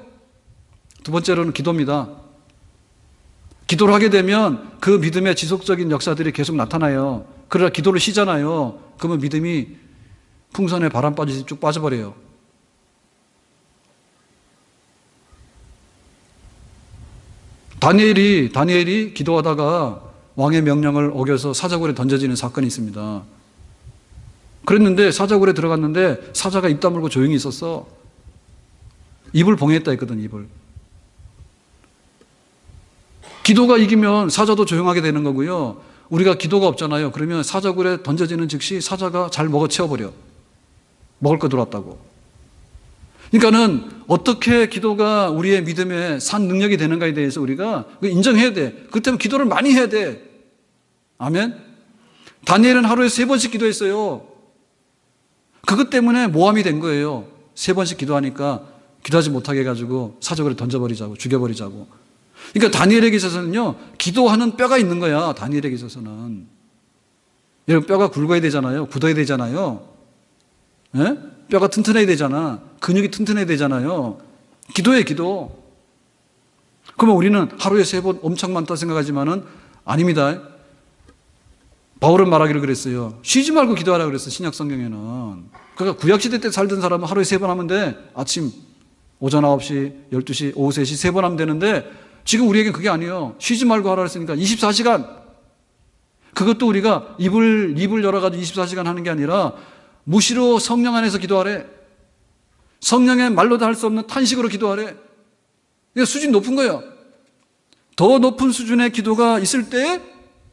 두 번째로는 기도입니다. 기도를 하게 되면 그 믿음의 지속적인 역사들이 계속 나타나요. 그러다 기도를 쉬잖아요. 그러면 믿음이 풍선에 바람 빠지듯이 쭉 빠져버려요. 다니엘이 기도하다가 왕의 명령을 어겨서 사자굴에 던져지는 사건이 있습니다. 그랬는데 사자굴에 들어갔는데 사자가 입 다물고 조용히 있었어. 입을 봉했다 했거든, 입을. 기도가 이기면 사자도 조용하게 되는 거고요. 우리가 기도가 없잖아요. 그러면 사자굴에 던져지는 즉시 사자가 잘 먹어 채워버려. 먹을 거 들어왔다고. 그러니까는 어떻게 기도가 우리의 믿음의 산 능력이 되는가에 대해서 우리가 인정해야 돼. 그 때문에 기도를 많이 해야 돼. 아멘. 다니엘은 하루에 3번씩 기도했어요. 그것 때문에 모함이 된 거예요. 3번씩 기도하니까 기도하지 못하게 해가지고 사자굴에 던져버리자고, 죽여버리자고. 그러니까 다니엘에게 있어서는요, 기도하는 뼈가 있는 거야. 다니엘에게 있어서는. 여러분, 뼈가 굵어야 되잖아요. 굳어야 되잖아요. 예? 뼈가 튼튼해야 되잖아. 근육이 튼튼해야 되잖아요. 기도해, 기도. 그러면 우리는 하루에 3번 엄청 많다 생각하지만은 아닙니다. 바울은 말하기를 그랬어요. 쉬지 말고 기도하라고 그랬어요, 신약 성경에는. 그러니까 구약시대 때 살던 사람은 하루에 3번 하면 돼. 아침, 오전 9시, 12시, 오후 3시 3번 하면 되는데 지금 우리에겐 그게 아니에요. 쉬지 말고 하라 그랬으니까 24시간. 그것도 우리가 입을 열어가지고 24시간 하는 게 아니라 무시로 성령 안에서 기도하래. 성령의 말로도 할 수 없는 탄식으로 기도하래. 그러니까 수준이 높은 거예요. 더 높은 수준의 기도가 있을 때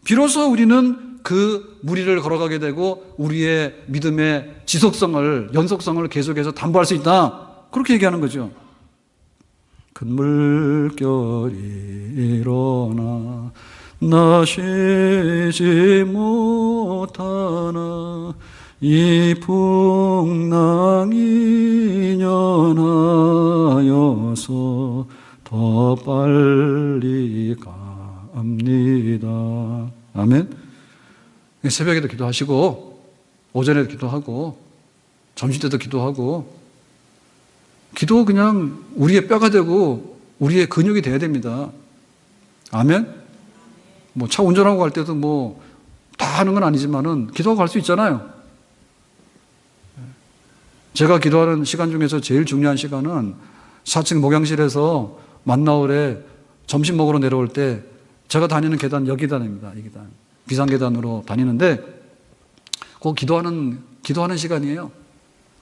비로소 우리는 그 무리를 걸어가게 되고 우리의 믿음의 지속성을, 연속성을 계속해서 담보할 수 있다. 그렇게 얘기하는 거죠. 큰 물결이 일어나 나 쉬지 못하나 이 풍랑이 연하여서 더 빨리 갑니다. 아멘. 새벽에도 기도하시고 오전에도 기도하고 점심때도 기도하고, 기도 그냥 우리의 뼈가 되고 우리의 근육이 돼야 됩니다. 아멘. 뭐 차 운전하고 갈 때도 뭐 다 하는 건 아니지만은 기도하고 갈 수 있잖아요. 제가 기도하는 시간 중에서 제일 중요한 시간은 4층 목양실에서 만나올에 점심 먹으러 내려올 때 제가 다니는 계단 여기단입니다. 이 계단. 비상계단으로 다니는데 그 기도하는 시간이에요.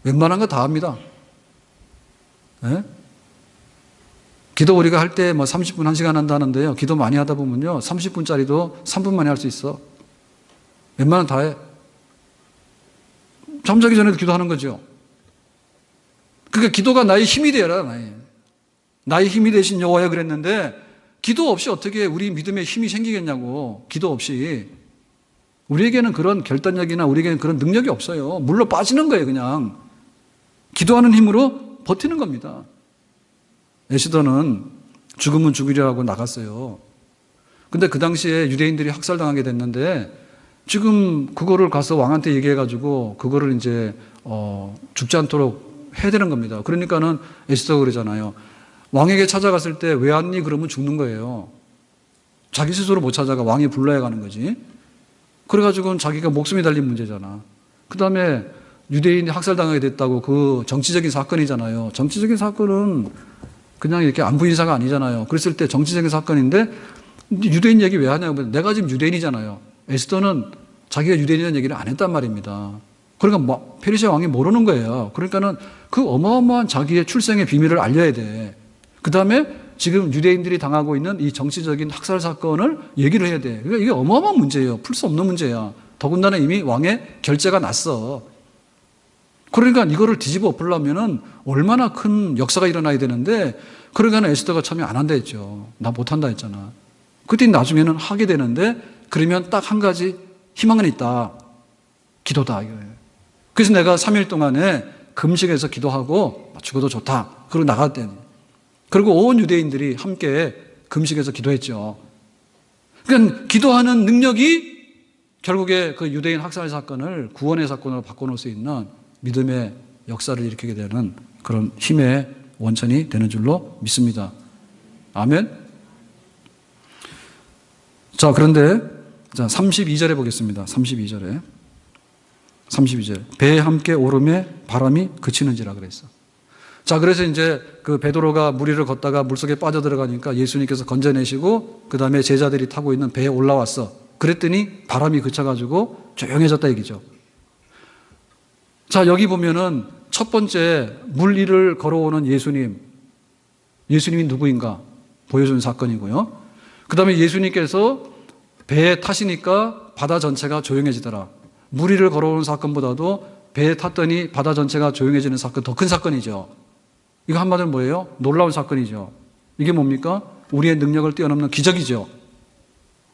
웬만한 거 다 합니다. 예? 기도 우리가 할 때 뭐 30분, 1시간 한다는데요. 기도 많이 하다 보면요. 30분짜리도 3분 만에 할 수 있어. 웬만하면 다 해. 잠자기 전에도 기도하는 거죠. 그러니까 기도가 나의 힘이 되어라. 나의 힘이 되신 여호와여 그랬는데 기도 없이 어떻게 우리 믿음에 힘이 생기겠냐고. 기도 없이. 우리에게는 그런 결단력이나 우리에게는 그런 능력이 없어요. 물로 빠지는 거예요, 그냥. 기도하는 힘으로 버티는 겁니다. 에스더는 죽으면 죽으리라고 나갔어요. 근데 그 당시에 유대인들이 학살당하게 됐는데 지금 그거를 가서 왕한테 얘기해가지고 그거를 이제 죽지 않도록 해야 되는 겁니다. 그러니까는 에스더가 그러잖아요. 왕에게 찾아갔을 때 왜 왔니? 그러면 죽는 거예요. 자기 스스로 못 찾아가. 왕이 불러야 가는 거지. 그래가지고는 자기가 목숨이 달린 문제잖아. 그 다음에 유대인이 학살당하게 됐다고 그 정치적인 사건이잖아요. 정치적인 사건은 그냥 이렇게 안부 인사가 아니잖아요. 그랬을 때 정치적인 사건인데 유대인 얘기 왜 하냐고. 내가 지금 유대인이잖아요. 에스더는 자기가 유대인이라는 얘기를 안 했단 말입니다. 그러니까 페르시아 왕이 모르는 거예요. 그러니까는 그 어마어마한 자기의 출생의 비밀을 알려야 돼. 그 다음에 지금 유대인들이 당하고 있는 이 정치적인 학살 사건을 얘기를 해야 돼. 그러니까 이게 어마어마한 문제예요. 풀 수 없는 문제야. 더군다나 이미 왕의 결재가 났어. 그러니까 이거를 뒤집어 엎으려면은 얼마나 큰 역사가 일어나야 되는데, 그러니까 에스더가 참여 안 한다 했죠. 나 못한다 했잖아. 그때 나중에는 하게 되는데, 그러면 딱 한 가지 희망은 있다. 기도다 이거예요. 그래서 내가 3일 동안에 금식해서 기도하고 죽어도 좋다. 그러고 나갔더니, 그리고 온 유대인들이 함께 금식해서 기도했죠. 그러니까 기도하는 능력이 결국에 그 유대인 학살 사건을 구원의 사건으로 바꿔놓을 수 있는 믿음의 역사를 일으키게 되는 그런 힘의 원천이 되는 줄로 믿습니다. 아멘. 자, 그런데 32절에 보겠습니다. 32절에. 배에 함께 오름에 바람이 그치는지라 그랬어. 자, 그래서 이제 그 베드로가 물 위를 걷다가 물속에 빠져들어가니까 예수님께서 건져내시고 그 다음에 제자들이 타고 있는 배에 올라왔어. 그랬더니 바람이 그쳐가지고 조용해졌다 얘기죠. 자, 여기 보면은 첫 번째 물 위를 걸어오는 예수님이 누구인가 보여준 사건이고요. 그 다음에 예수님께서 배에 타시니까 바다 전체가 조용해지더라. 물 위를 걸어오는 사건보다도 배에 탔더니 바다 전체가 조용해지는 사건, 더 큰 사건이죠. 이거 한마디로 뭐예요? 놀라운 사건이죠. 이게 뭡니까? 우리의 능력을 뛰어넘는 기적이죠.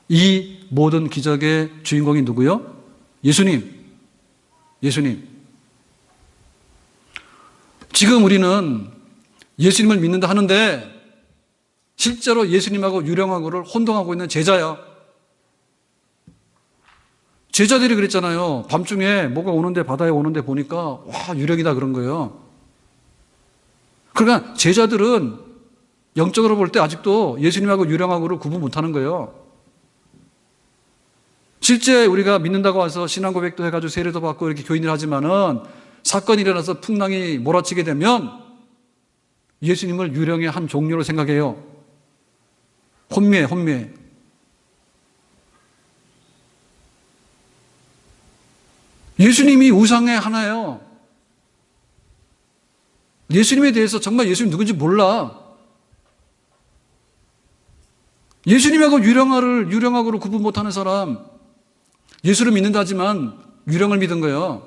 이 모든 기적의 주인공이 누구요? 예수님. 지금 우리는 예수님을 믿는다 하는데 실제로 예수님하고 유령하고를 혼동하고 있는 제자야. 제자들이 그랬잖아요. 밤중에 뭐가 오는데, 바다에 오는데 보니까 와, 유령이다 그런 거예요. 그러니까 제자들은 영적으로 볼 때 아직도 예수님하고 유령하고를 구분 못하는 거예요. 실제 우리가 믿는다고 와서 신앙 고백도 해가지고 세례도 받고 이렇게 교인을 하지만은 사건이 일어나서 풍랑이 몰아치게 되면 예수님을 유령의 한 종류로 생각해요. 혼미해. 예수님이 우상의 하나예요. 예수님에 대해서 정말 예수님 누군지 몰라. 예수님하고 유령하고를 구분 못하는 사람, 예수를 믿는다 하지만 유령을 믿은 거예요.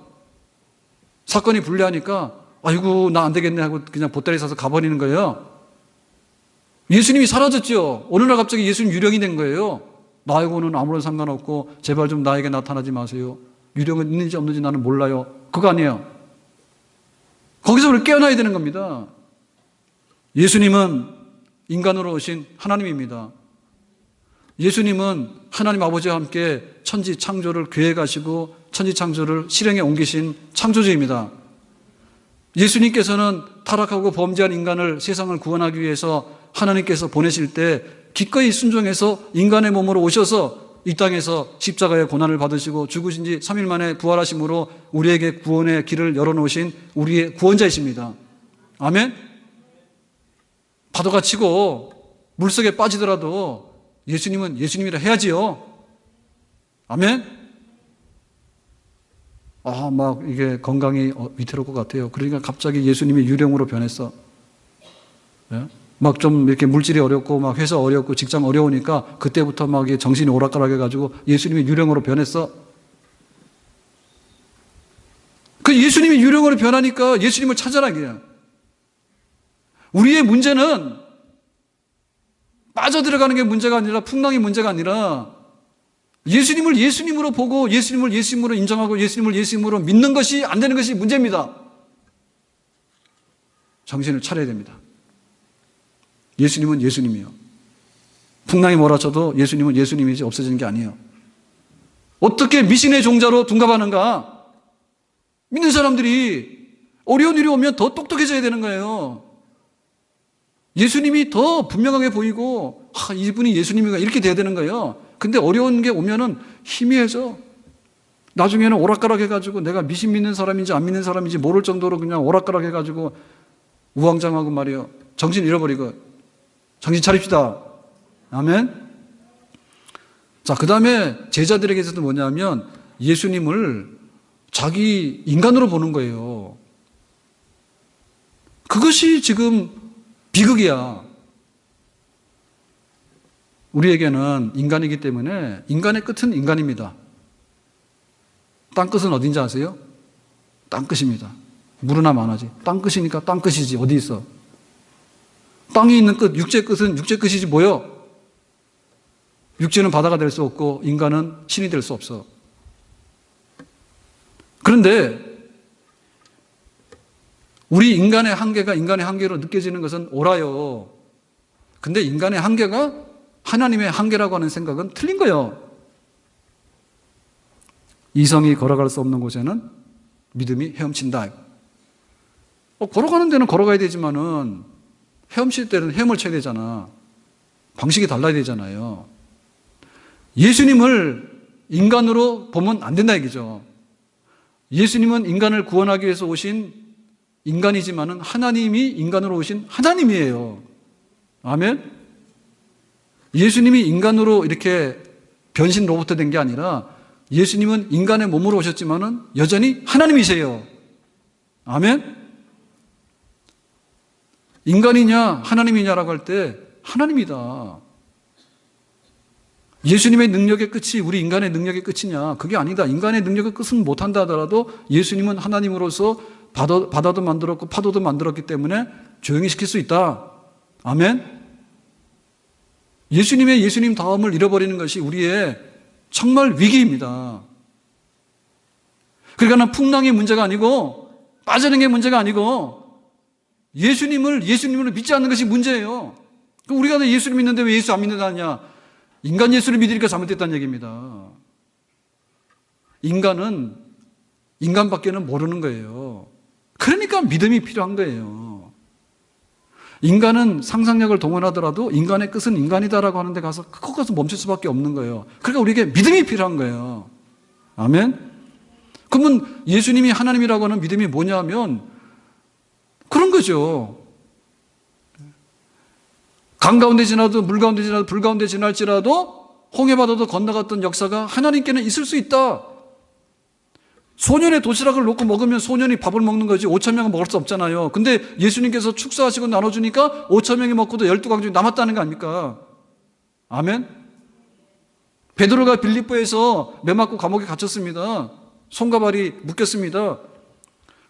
사건이 불리하니까 아이고 나 안 되겠네 하고 그냥 보따리 사서 가버리는 거예요. 예수님이 사라졌죠. 어느 날 갑자기 예수님 유령이 된 거예요. 나하고는 아무런 상관없고 제발 좀 나에게 나타나지 마세요. 유령은 있는지 없는지 나는 몰라요. 그거 아니에요. 거기서 우리 깨어나야 되는 겁니다. 예수님은 인간으로 오신 하나님입니다. 예수님은 하나님 아버지와 함께 천지 창조를 계획하시고 천지 창조를 실행에 옮기신 창조주입니다. 예수님께서는 타락하고 범죄한 인간을 세상을 구원하기 위해서 하나님께서 보내실 때 기꺼이 순종해서 인간의 몸으로 오셔서 이 땅에서 십자가의 고난을 받으시고 죽으신 지 3일 만에 부활하심으로 우리에게 구원의 길을 열어놓으신 우리의 구원자이십니다. 아멘? 파도가 치고 물속에 빠지더라도 예수님은 예수님이라 해야지요. 아멘? 막 이게 건강이 위태로울 것 같아요. 그러니까 갑자기 예수님이 유령으로 변했어. 예? 막 좀 이렇게 물질이 어렵고 막 회사 어렵고 직장 어려우니까 그때부터 막 정신이 오락가락 해가지고 예수님이 유령으로 변했어. 그 예수님이 유령으로 변하니까 예수님을 찾아라 그냥. 우리의 문제는 빠져들어가는 게 문제가 아니라 풍랑이 문제가 아니라 예수님을 예수님으로 보고 예수님을 예수님으로 인정하고 예수님을 예수님으로 믿는 것이 안 되는 것이 문제입니다. 정신을 차려야 됩니다. 예수님은 예수님이요. 풍랑이 몰아쳐도 예수님은 예수님이지 없어지는 게 아니에요. 어떻게 미신의 종자로 둔갑하는가? 믿는 사람들이 어려운 일이 오면 더 똑똑해져야 되는 거예요. 예수님이 더 분명하게 보이고 이분이 예수님인가 이렇게 돼야 되는 거예요. 근데 어려운 게 오면은 희미해져. 나중에는 오락가락 해가지고 내가 미신 믿는 사람인지 안 믿는 사람인지 모를 정도로 그냥 오락가락 해가지고 우왕좌왕하고 말이에요. 정신 잃어버리고. 정신 차립시다. 아멘. 자, 그 다음에 제자들에게서도 뭐냐면 예수님을 자기 인간으로 보는 거예요. 그것이 지금 비극이야. 우리에게는 인간이기 때문에 인간의 끝은 인간입니다. 땅끝은 어딘지 아세요? 땅끝입니다. 물으나 마나지. 땅끝이니까 땅끝이지 어디 있어? 땅이 있는 끝, 육체 끝은 육체 끝이지 뭐요? 육지는 바다가 될 수 없고 인간은 신이 될 수 없어. 그런데 우리 인간의 한계가 인간의 한계로 느껴지는 것은 옳아요. 근데 인간의 한계가 하나님의 한계라고 하는 생각은 틀린 거예요. 이성이 걸어갈 수 없는 곳에는 믿음이 헤엄친다. 걸어가는 데는 걸어가야 되지만은 헤엄칠 때는 헤엄을 쳐야 되잖아. 방식이 달라야 되잖아요. 예수님을 인간으로 보면 안 된다 얘기죠. 예수님은 인간을 구원하기 위해서 오신 인간이지만은 하나님이 인간으로 오신 하나님이에요. 아멘? 예수님이 인간으로 이렇게 변신 로봇 된 게 아니라 예수님은 인간의 몸으로 오셨지만은 여전히 하나님이세요. 아멘? 인간이냐 하나님이냐라고 할 때 하나님이다. 예수님의 능력의 끝이 우리 인간의 능력의 끝이냐? 그게 아니다. 인간의 능력의 끝은 못한다 하더라도 예수님은 하나님으로서 바다도 만들었고 파도도 만들었기 때문에 조용히 시킬 수 있다. 아멘? 예수님의 예수님 다움을 잃어버리는 것이 우리의 정말 위기입니다. 그러니까 풍랑이 문제가 아니고 빠지는 게 문제가 아니고 예수님을 믿지 않는 것이 문제예요. 그럼 우리가 예수를 믿는데 왜 예수 안 믿는다 하냐? 인간 예수를 믿으니까 잘못됐다는 얘기입니다. 인간은 인간밖에는 모르는 거예요. 그러니까 믿음이 필요한 거예요. 인간은 상상력을 동원하더라도 인간의 끝은 인간이다라고 하는데 가서 거기서 멈출 수밖에 없는 거예요. 그러니까 우리에게 믿음이 필요한 거예요. 아멘? 그러면 예수님이 하나님이라고 하는 믿음이 뭐냐면 그런 거죠. 강 가운데 지나도 물 가운데 지나도 불 가운데 지날지라도 홍해바다도 건너갔던 역사가 하나님께는 있을 수 있다. 소년의 도시락을 놓고 먹으면 소년이 밥을 먹는 거지 5천 명은 먹을 수 없잖아요. 근데 예수님께서 축사하시고 나눠주니까 5천 명이 먹고도 12광종이 남았다는 거 아닙니까? 아멘? 베드로가 빌립보에서 매 맞고 감옥에 갇혔습니다. 손과 발이 묶였습니다.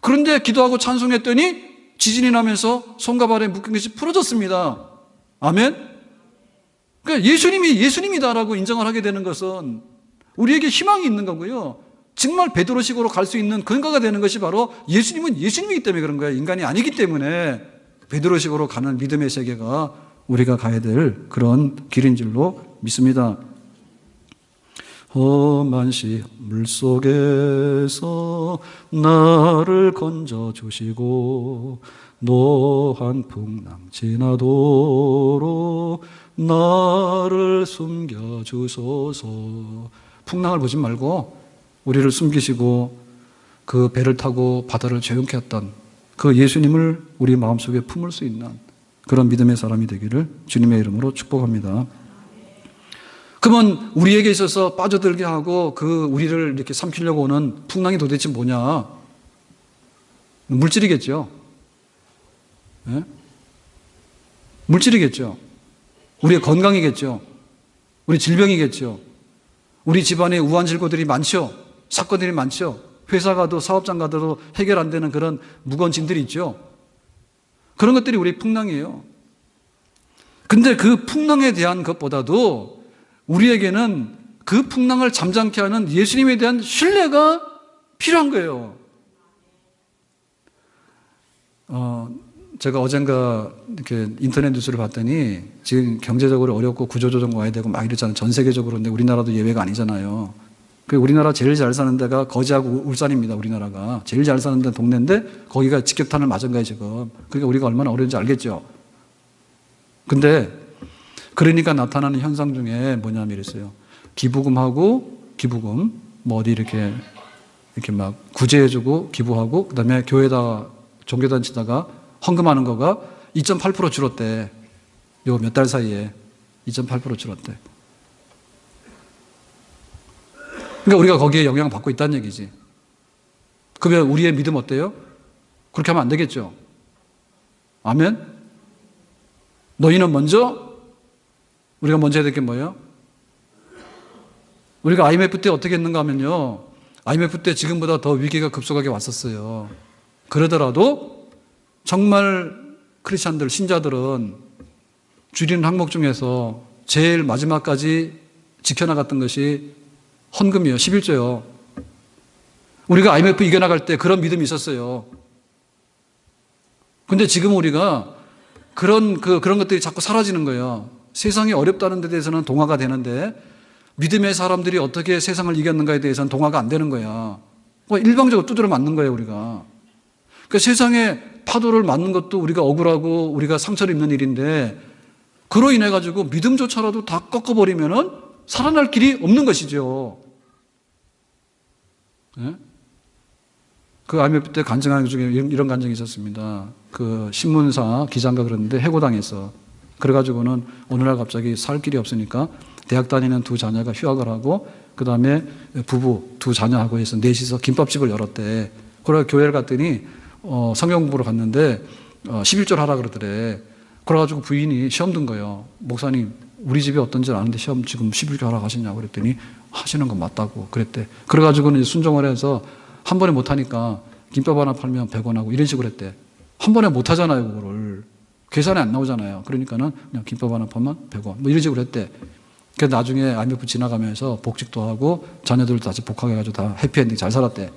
그런데 기도하고 찬송했더니 지진이 나면서 손과 발에 묶인 것이 풀어졌습니다. 아멘? 그러니까 예수님이 예수님이다라고 인정을 하게 되는 것은 우리에게 희망이 있는 거고요. 정말 베드로식으로 갈 수 있는 근거가 되는 것이 바로 예수님은 예수님이기 때문에 그런 거예요. 인간이 아니기 때문에 베드로식으로 가는 믿음의 세계가 우리가 가야 될 그런 길인 줄로 믿습니다. 험한 시 물속에서 나를 건져주시고 노한 풍랑 지나도록 나를 숨겨주소서. 풍랑을 보지 말고 우리를 숨기시고 그 배를 타고 바다를 조용케 했던 그 예수님을 우리 마음속에 품을 수 있는 그런 믿음의 사람이 되기를 주님의 이름으로 축복합니다. 그러면 우리에게 있어서 빠져들게 하고 그 우리를 이렇게 삼키려고 오는 풍랑이 도대체 뭐냐? 물질이겠죠. 네? 물질이겠죠. 우리의 건강이겠죠. 우리 질병이겠죠. 우리 집안에 우환질고들이 많죠. 사건들이 많죠. 회사 가도 사업장 가도 해결 안 되는 그런 무거운 짐들이 있죠. 그런 것들이 우리의 풍랑이에요. 근데 그 풍랑에 대한 것보다도 우리에게는 그 풍랑을 잠잠케 하는 예수님에 대한 신뢰가 필요한 거예요. 제가 어젠가 이렇게 인터넷 뉴스를 봤더니 지금 경제적으로 어렵고 구조조정 와야 되고 막 이랬잖아요. 전 세계적으로. 근데 우리나라도 예외가 아니잖아요. 그 우리나라 제일 잘 사는 데가 거제하고 울산입니다. 우리나라가. 제일 잘 사는 데 동네인데 거기가 직격탄을 맞은 거예요, 지금. 그러니까 우리가 얼마나 어려운지 알겠죠. 근데 그러니까 나타나는 현상 중에 뭐냐면 이랬어요. 기부금하고 기부금, 뭐 어디 이렇게 막 구제해주고 기부하고 그다음에 교회다, 종교단체다가 헌금하는 거가 2.8% 줄었대. 요 몇 달 사이에 2.8% 줄었대. 그러니까 우리가 거기에 영향을 받고 있다는 얘기지. 그러면 우리의 믿음 어때요? 그렇게 하면 안 되겠죠. 아멘? 너희는 먼저, 우리가 먼저 해야 될 게 뭐예요? 우리가 IMF 때 어떻게 했는가 하면요. IMF 때 지금보다 더 위기가 급속하게 왔었어요. 그러더라도 정말 크리스찬들, 신자들은 줄이는 항목 중에서 제일 마지막까지 지켜나갔던 것이 헌금이요, 11조요. 우리가 IMF 이겨나갈 때 그런 믿음이 있었어요. 근데 지금 우리가 그런 것들이 자꾸 사라지는 거예요. 세상이 어렵다는 데 대해서는 동화가 되는데 믿음의 사람들이 어떻게 세상을 이겼는가에 대해서는 동화가 안 되는 거야. 일방적으로 두드려 맞는 거예요, 우리가. 그러니까 세상의 파도를 맞는 것도 우리가 억울하고 우리가 상처를 입는 일인데 그로 인해 가지고 믿음조차라도 다 꺾어버리면은 살아날 길이 없는 것이죠. 네? 그 IMF 때 간증하는 중에 이런 간증이 있었습니다. 그 신문사 기자인가 그랬는데 해고당했어. 그래가지고는 오늘날 갑자기 살 길이 없으니까 대학 다니는 두 자녀가 휴학을 하고 그 다음에 부부 두 자녀하고 해서 넷이서 김밥집을 열었대. 그래서 교회를 갔더니 성경 공부를 갔는데 11조를 하라 그러더래. 그래가지고 부인이 시험 든 거예요. 목사님 우리 집이 어떤지 아는데 시험 지금 11조 하라고 하시냐고 그랬더니 하시는 건 맞다고 그랬대. 그래가지고는 이제 순종을 해서 한 번에 못하니까 김밥 하나 팔면 100원 하고 이런 식으로 했대. 한 번에 못하잖아요, 그거를. 계산이 안 나오잖아요. 그러니까는 그냥 김밥 하나 팔면 100원. 뭐 이런 식으로 했대. 그래서 나중에 IMF 지나가면서 복직도 하고 자녀들도 다시 복학해가지고 다 해피엔딩 잘 살았대.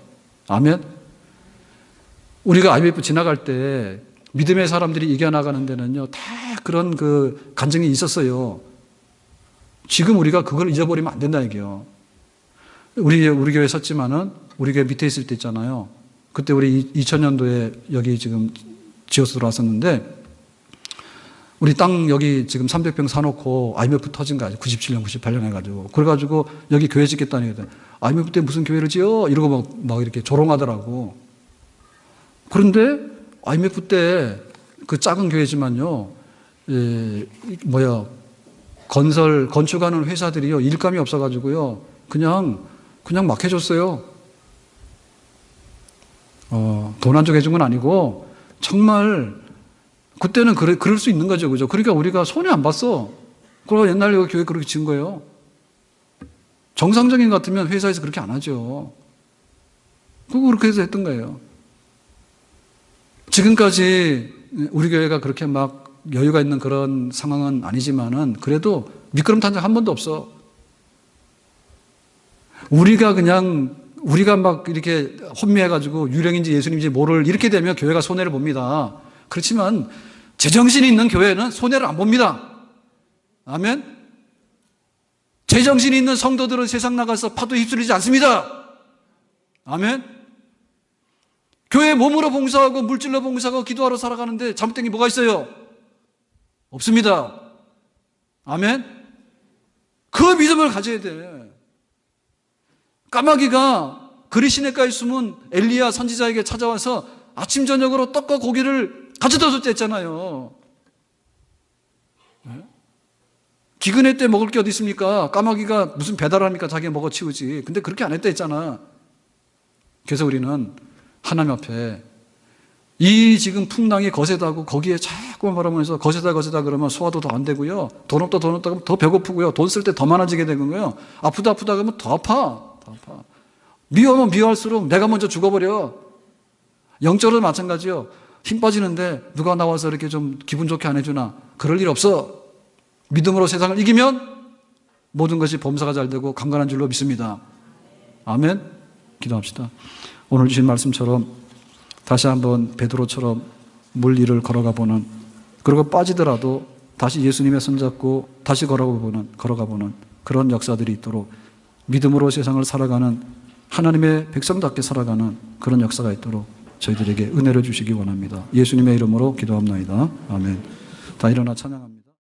아멘? 우리가 IMF 지나갈 때 믿음의 사람들이 이겨나가는 데는요, 다 그런 그 간증이 있었어요. 지금 우리가 그걸 잊어버리면 안 된다, 얘기요. 우리 교회 섰지만은 우리 교회 밑에 있을 때 있잖아요. 그때 우리 2000년도에 여기 지금 지어서 들어왔었는데 우리 땅 여기 지금 300평 사놓고 IMF 터진 거 아니에요. 97년, 98년 해가지고. 그래가지고 여기 교회 짓겠다는 얘기들. IMF 때 무슨 교회를 지어? 이러고 막 이렇게 조롱하더라고. 그런데 IMF 때 그 작은 교회지만요, 건축하는 회사들이요, 일감이 없어가지고요, 그냥 막 해줬어요. 돈 안 주고 해준 건 아니고, 정말, 그때는 그럴 수 있는 거죠. 그죠? 그러니까 우리가 손해 안 봤어. 그리고 옛날에 교회 그렇게 지은 거예요. 정상적인 것 같으면 회사에서 그렇게 안 하죠. 그거 그렇게 해서 했던 거예요. 지금까지 우리 교회가 그렇게 막 여유가 있는 그런 상황은 아니지만은 그래도 미끄럼 탄 적 한 번도 없어. 우리가 막 이렇게 혼미해가지고 유령인지 예수님인지 모를 이렇게 되면 교회가 손해를 봅니다. 그렇지만 제정신이 있는 교회는 손해를 안 봅니다. 아멘? 제정신이 있는 성도들은 세상 나가서 파도에 휩쓸리지 않습니다. 아멘? 교회 몸으로 봉사하고 물질로 봉사하고 기도하러 살아가는데 잘못된 게 뭐가 있어요? 없습니다. 아멘? 그 믿음을 가져야 돼. 까마귀가 그리 시냇가에 숨은 엘리야 선지자에게 찾아와서 아침 저녁으로 떡과 고기를 가져다 줬다 했잖아요. 네? 기근의 때 먹을 게 어디 있습니까? 까마귀가 무슨 배달합니까? 자기가 먹어치우지. 근데 그렇게 안 했다 했잖아. 그래서 우리는 하나님 앞에 이 지금 풍랑이 거세다고 거기에 자꾸만 바라보면서 거세다 그러면 소화도 더 안 되고요. 돈 없다 그러면 더 배고프고요. 돈 쓸 때 더 많아지게 되는 거예요. 아프다 그러면 더 아파. 미워하면 미워할수록 내가 먼저 죽어버려. 영적으로 마찬가지요. 힘 빠지는데 누가 나와서 이렇게 좀 기분 좋게 안 해주나. 그럴 일 없어. 믿음으로 세상을 이기면 모든 것이 범사가 잘 되고 강건한 줄로 믿습니다. 아멘. 기도합시다. 오늘 주신 말씀처럼 다시 한번 베드로처럼 물 위를 걸어가 보는, 그리고 빠지더라도 다시 예수님의 손잡고 다시 걸어가 보는 그런 역사들이 있도록 믿음으로 세상을 살아가는 하나님의 백성답게 살아가는 그런 역사가 있도록 저희들에게 은혜를 주시기 원합니다. 예수님의 이름으로 기도합나이다. 아멘. 다 일어나 찬양합니다.